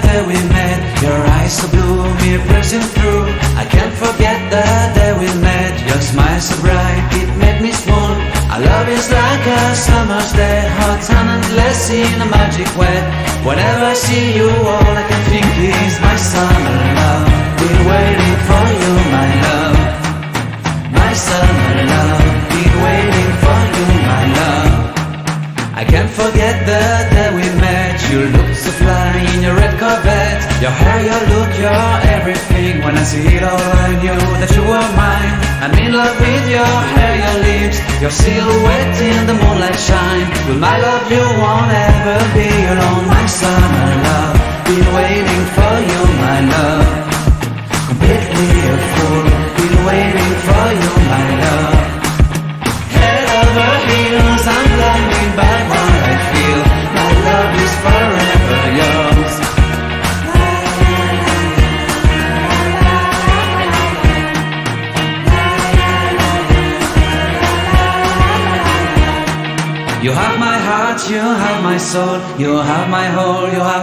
day we met. Your eyes so blue, me pressing through. I can't forget the day we met. Your smile so bright, it made me swoon. Our love is like a summer's day, hot and endless in a magic way. Whenever I see you, all I can think is my summer love. Been waiting for you, my love. My summer love. Been waiting for you, my love. I can't forget the day we met. You looked so fly in your red Corvette. Your hair, your look, your everything. When I see it all, I knew that you were mine. I'm in love with your hair, your lips, your silhouette in the moonlight shine. With my love you won't ever be alone. My summer love, been waiting for you, my love. Completely a fool, been waiting for you, my love. Head over heels, I'm blinded by what I feel. My love is forever yours. You have my heart, you have my soul, you have my whole, you have